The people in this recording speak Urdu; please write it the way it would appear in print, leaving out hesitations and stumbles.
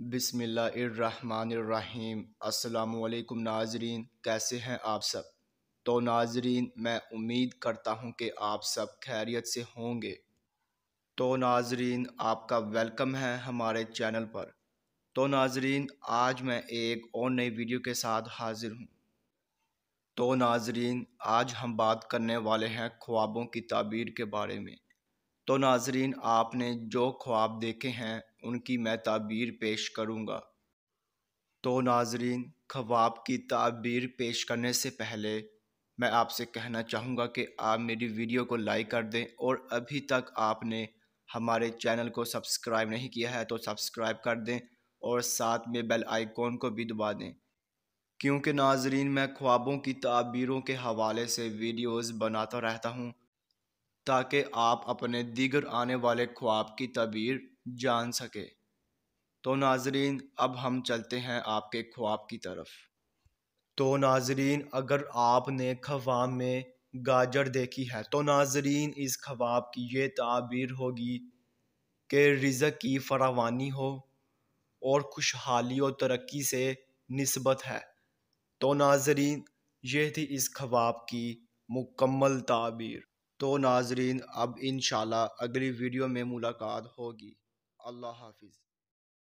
بسم اللہ الرحمن الرحیم۔ السلام علیکم ناظرین، کیسے ہیں آپ سب؟ تو ناظرین، میں امید کرتا ہوں کہ آپ سب خیریت سے ہوں گے۔ تو ناظرین، آپ کا ویلکم ہے ہمارے چینل پر۔ تو ناظرین، آج میں ایک اور نئی ویڈیو کے ساتھ حاضر ہوں۔ تو ناظرین، آج ہم بات کرنے والے ہیں خوابوں کی تعبیر کے بارے میں۔ تو ناظرین، آپ نے جو خواب دیکھے ہیں ان کی میں تعبیر پیش کروں گا۔ تو ناظرین، خواب کی تعبیر پیش کرنے سے پہلے میں آپ سے کہنا چاہوں گا کہ آپ میری ویڈیو کو لائک کر دیں، اور ابھی تک آپ نے ہمارے چینل کو سبسکرائب نہیں کیا ہے تو سبسکرائب کر دیں، اور ساتھ میں بیل آئیکن کو بھی دبا دیں، کیونکہ ناظرین میں خوابوں کی تعبیروں کے حوالے سے ویڈیوز بناتا رہتا ہوں تاکہ آپ اپنے دیگر آنے والے خواب کی تعبیر جان سکے۔ تو ناظرین، اب ہم چلتے ہیں آپ کے خواب کی طرف۔ تو ناظرین، اگر آپ نے خواب میں گاجر دیکھی ہے تو ناظرین اس خواب کی یہ تعبیر ہوگی کہ رزق کی فراوانی ہو اور خوشحالی و ترقی سے نسبت ہے۔ تو ناظرین، یہ تھی اس خواب کی مکمل تعبیر۔ تو ناظرین، اب انشاءاللہ اگلی ویڈیو میں ملاقات ہوگی۔ اللہ حافظ۔